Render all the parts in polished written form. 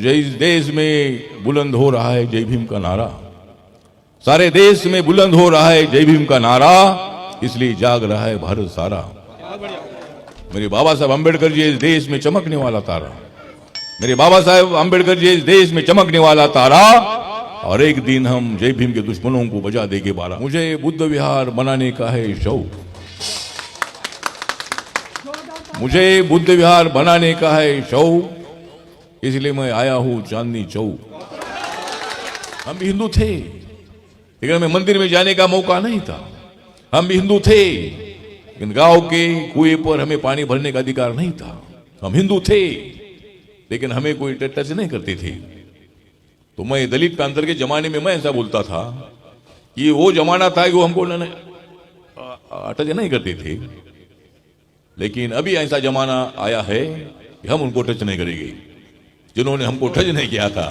जिस देश में बुलंद हो रहा है जय भीम का नारा, सारे देश में बुलंद हो रहा है जय भीम का नारा, इसलिए जाग रहा है भारत सारा। मेरे बाबा साहब अंबेडकर जी इस देश में चमकने वाला तारा, मेरे बाबा साहब अंबेडकर जी इस देश में चमकने वाला तारा, और एक दिन हम जय भीम के दुश्मनों को बजा देंगे बारा। मुझे बुद्ध विहार बनाने का है शौक, मुझे बुद्ध विहार बनाने का है शौक, इसलिए मैं आया हूं चांदनी चौक। हम भी हिंदू थे लेकिन हमें मंदिर में जाने का मौका नहीं था। हम भी हिंदू थे लेकिन गांव के कुएं पर हमें पानी भरने का अधिकार नहीं था। हम हिंदू थे लेकिन हमें कोई टच नहीं करते थे। तो मैं दलित प्रांतर के जमाने में मैं ऐसा बोलता था कि वो जमाना था कि वो हमको टच नहीं करते थे, लेकिन अभी ऐसा जमाना आया है कि हम उनको टच नहीं करेंगे। जिन्होंने हमको टच नहीं किया था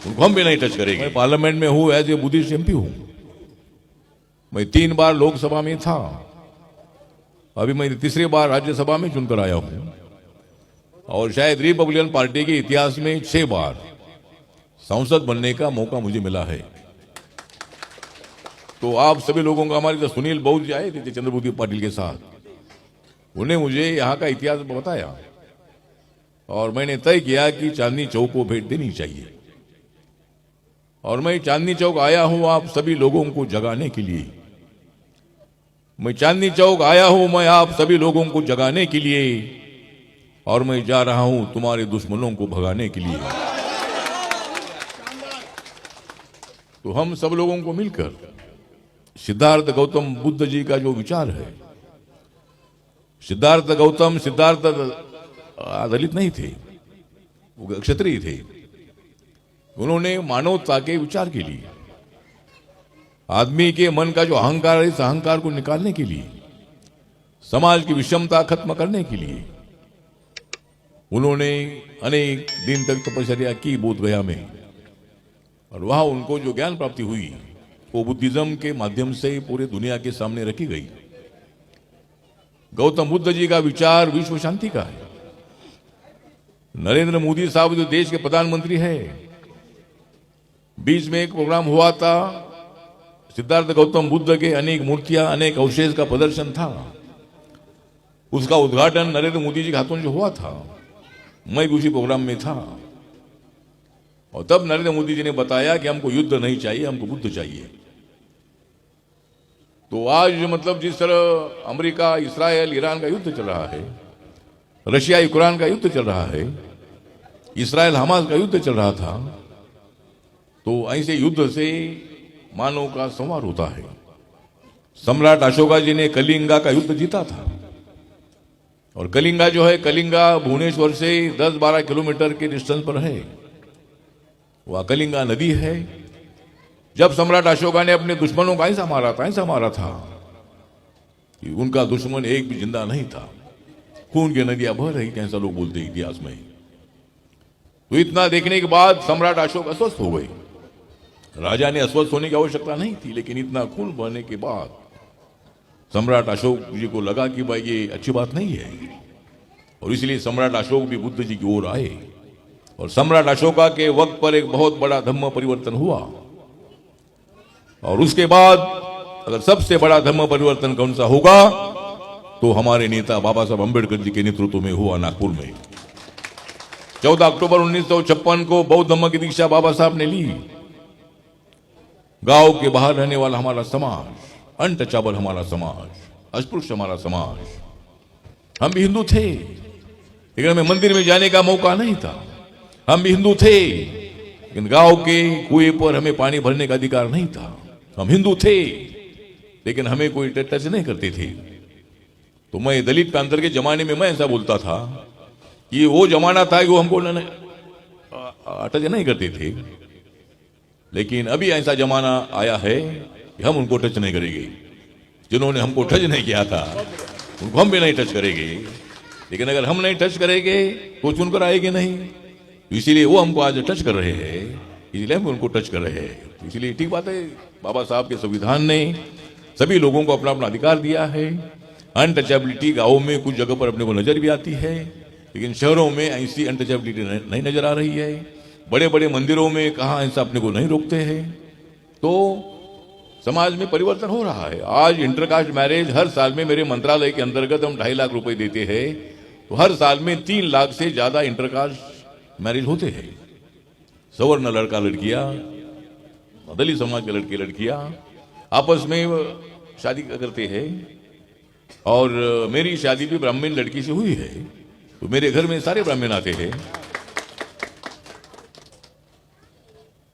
उनको हम भी नहीं टच करेंगे। मैं पार्लियामेंट में हूं, एज ए बुद्धिस्ट एमपी हूं। मैं 3 बार लोकसभा में था, अभी मैं तीसरी बार राज्यसभा में चुनकर आया हूं, और शायद रिपब्लिकन पार्टी के इतिहास में 6 बार सांसद बनने का मौका मुझे मिला है। तो आप सभी लोगों का, हमारे सुनील बहुत जी आए थे चंद्रभूति पाटिल के साथ, उन्हें मुझे यहाँ का इतिहास बताया और मैंने तय किया कि चांदनी चौक को भेंट देनी चाहिए। और मैं चांदनी चौक आया हूं आप सभी लोगों को जगाने के लिए। मैं चांदनी चौक आया हूं मैं आप सभी लोगों को जगाने के लिए, और मैं जा रहा हूं तुम्हारे दुश्मनों को भगाने के लिए। तो हम सब लोगों को मिलकर सिद्धार्थ गौतम बुद्ध जी का जो विचार है, सिद्धार्थ दलित नहीं थे, वो क्षत्रिय थे। उन्होंने मानवता के विचार के लिए, आदमी के मन का जो अहंकार है, इस अहंकार को निकालने के लिए, समाज की विषमता खत्म करने के लिए उन्होंने अनेक दिन तक तपस्या की बोधगया में, और वहां उनको जो ज्ञान प्राप्ति हुई वो बुद्धिज्म के माध्यम से पूरे दुनिया के सामने रखी गई। गौतम बुद्ध जी का विचार विश्व शांति का है। नरेंद्र मोदी साहब जो देश के प्रधानमंत्री हैं, बीच में एक प्रोग्राम हुआ था, सिद्धार्थ गौतम बुद्ध के अनेक मूर्तियां, अनेक अवशेष का प्रदर्शन था। उसका उद्घाटन नरेंद्र मोदी जी के हाथों से हुआ था। मैं भी उसी प्रोग्राम में था, और तब नरेंद्र मोदी जी ने बताया कि हमको युद्ध नहीं चाहिए, हमको बुद्ध चाहिए। तो आज मतलब जिस तरह अमेरिका, इस्राएल, ईरान का युद्ध चल रहा है, रशिया यूक्रेन का युद्ध चल रहा है, इस्राएल हमास का युद्ध चल रहा था, तो ऐसे युद्ध से मानव का संहार होता है। सम्राट अशोका जी ने कलिंगा का युद्ध जीता था, और कलिंगा जो है, कलिंगा भुवनेश्वर से 10-12 किलोमीटर के डिस्टेंस पर है। वह कलिंगा नदी है। जब सम्राट अशोका ने अपने दुश्मनों को ऐसा मारा था कि उनका दुश्मन एक भी जिंदा नहीं था, खून की नदियां बह रही थी, ऐसा लोग बोलते हैं इतिहास में। तो इतना देखने के बाद सम्राट अशोक अस्वस्थ हो गए। राजा ने अस्वस्थ होने की आवश्यकता नहीं थी, लेकिन इतना खून बहने के बाद सम्राट अशोक जी को लगा कि भाई ये अच्छी बात नहीं है, और इसलिए सम्राट अशोक भी बुद्ध जी की ओर आए। और सम्राट अशोका के वक्त पर एक बहुत बड़ा धर्म परिवर्तन हुआ। और उसके बाद अगर सबसे बड़ा धर्म परिवर्तन कौन सा होगा, तो हमारे नेता बाबा साहब अंबेडकर जी के नेतृत्व में हुआ नागपुर में। 14 अक्टूबर 1956 को बौद्ध धर्म की दीक्षा बाबा साहब ने ली। गांव के बाहर रहने वाला हमारा समाज, अनटचेबल हमारा समाज, अस्पृश्य हमारा समाज, हम भी हिंदू थे लेकिन हमें मंदिर में जाने का मौका नहीं था। हम भी हिंदू थे लेकिन गांव के कुएं पर हमें पानी भरने का अधिकार नहीं था। हम हिंदू थे लेकिन हमें कोई टच नहीं करते थे। तो मैं दलित प्रांतर के जमाने में मैं ऐसा बोलता था कि वो जमाना था कि वो हमको टच नहीं करते थे, लेकिन अभी ऐसा जमाना आया है कि हम उनको टच नहीं करेंगे। जिन्होंने हमको टच नहीं किया था उनको हम भी नहीं टच करेंगे, लेकिन अगर हम नहीं टच करेंगे तो चुनकर आएंगे नहीं। इसीलिए वो हमको आज टच कर रहे हैं, इसलिए हम उनको टच कर रहे हैं। इसलिए ठीक बात है, बाबा साहब के संविधान ने सभी लोगों को अपना अपना अधिकार दिया है। अनटचेबिलिटी गाँव में कुछ जगह पर अपने को नजर भी आती है, लेकिन शहरों में ऐसी अनटचेबिलिटी नहीं नजर आ रही है। बड़े बड़े मंदिरों में कहाँ ऐसा अपने को नहीं रोकते हैं। तो समाज में परिवर्तन हो रहा है। आज इंटरकास्ट मैरिज हर साल में मेरे मंत्रालय के अंतर्गत हम 2.5 लाख रुपए देते हैं, तो हर साल में 3 लाख से ज्यादा इंटरकास्ट मैरिज होते हैं। सवर्ण लड़का लड़कियां, दलित समाज के लड़के लड़कियां आपस में शादी करते हैं। और मेरी शादी भी ब्राह्मण लड़की से हुई है, तो मेरे घर में सारे ब्राह्मण आते हैं,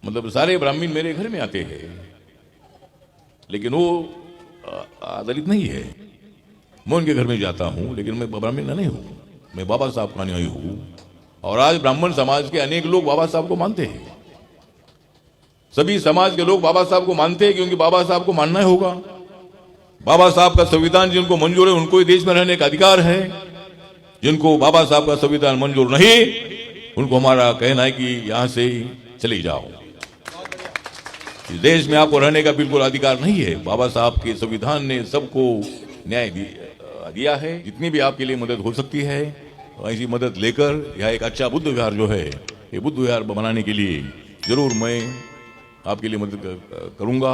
मतलब सारे ब्राह्मण मेरे घर में आते हैं। लेकिन वो दलित नहीं है। मैं उनके घर में जाता हूं, लेकिन मैं ब्राह्मण नहीं हूं, मैं बाबा साहब का अनुयायी हूं। और आज ब्राह्मण समाज के अनेक लोग बाबा साहब को मानते हैं। सभी समाज के लोग बाबा साहब को मानते हैं, क्योंकि बाबा साहब को मानना ही होगा। बाबा साहब का संविधान जिनको मंजूर है उनको ही देश में रहने का अधिकार है। जिनको बाबा साहब का संविधान मंजूर नहीं, उनको हमारा कहना है कि यहां से चले जाओ। इस देश में आपको रहने का बिल्कुल अधिकार नहीं है। बाबा साहब के संविधान ने सबको न्याय दिया है। जितनी भी आपके लिए मदद हो सकती है, ऐसी मदद लेकर यह एक अच्छा बुद्ध विहार जो है, ये बुद्ध विहार बनाने के लिए जरूर मैं आपके लिए मदद करूंगा।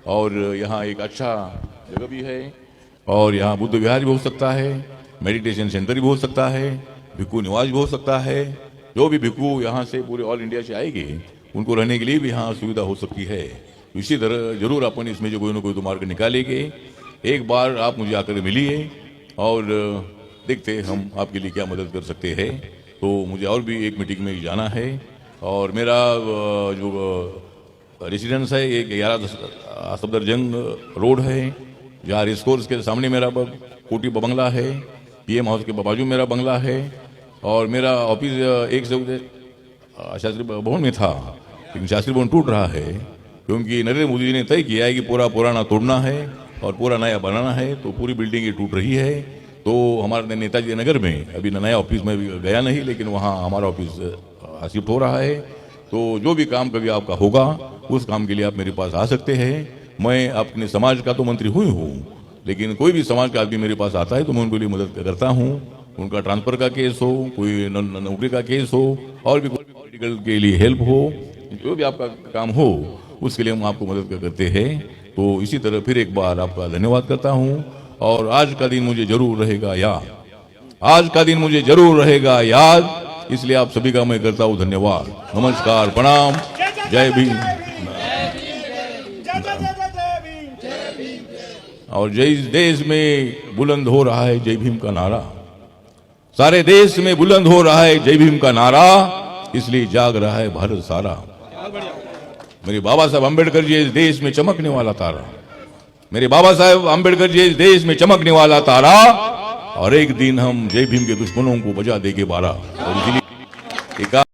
और यहाँ एक अच्छा जगह भी है, और यहाँ बुद्ध विहार भी हो सकता है, मेडिटेशन सेंटर भी हो सकता है, भिक्खू निवास भी हो सकता है। जो भी भिक्खू यहाँ से पूरे ऑल इंडिया से आएंगे, उनको रहने के लिए भी यहाँ सुविधा हो सकती है। इसी तरह जरूर अपन इसमें जो कोई ना कोई तो मार्ग निकालेंगे। एक बार आप मुझे आकर मिलिए और देखते हम आपके लिए क्या मदद कर सकते हैं। तो मुझे और भी एक मीटिंग में जाना है, और मेरा जो रेसिडेंस है एक 11 सफदरजंग रोड है, जहाँ रेस कोर्स के सामने मेरा कोठी बंगला है, पीएम हाउस के बाजू मेरा बंगला है। और मेरा ऑफिस एक से शास्त्री भवन में था, लेकिन शास्त्री भवन टूट रहा है, क्योंकि नरेंद्र मोदी जी ने तय किया है कि पूरा पुराना तोड़ना है और पूरा नया बनाना है। तो पूरी बिल्डिंग ये टूट रही है। तो हमारे नेताजी नगर में अभी नया ऑफिस में भी गया नहीं, लेकिन वहाँ हमारा ऑफिस शिफ्ट हो रहा है। तो जो भी काम कभी आपका होगा, उस काम के लिए आप मेरे पास आ सकते हैं। मैं अपने समाज का तो मंत्री हुई हूँ, लेकिन कोई भी समाज का आदमी मेरे पास आता है तो मैं उनके लिए मदद करता हूँ। उनका ट्रांसफर का केस हो, कोई नौकरी का केस हो, और भी कोई मेडिकल के लिए हेल्प हो, जो भी आपका काम हो, उसके लिए हम आपको मदद करते हैं। तो इसी तरह फिर एक बार आपका धन्यवाद करता हूँ। और आज का दिन मुझे जरूर रहेगा याद, आज का दिन मुझे जरूर रहेगा याद। इसलिए आप सभी का मैं करता हूँ धन्यवाद। नमस्कार, प्रणाम, जय भीम। और जय देश में बुलंद हो रहा है जय भीम का नारा, सारे देश में बुलंद हो रहा है जय भीम का नारा, इसलिए जाग रहा है भारत सारा। मेरे बाबा साहब अंबेडकर जी इस देश में चमकने वाला तारा, मेरे बाबा साहब अंबेडकर जी इस देश में चमकने वाला तारा। और एक दिन हम जय भीम के दुश्मनों को बजा देंगे बारा। और इसलिए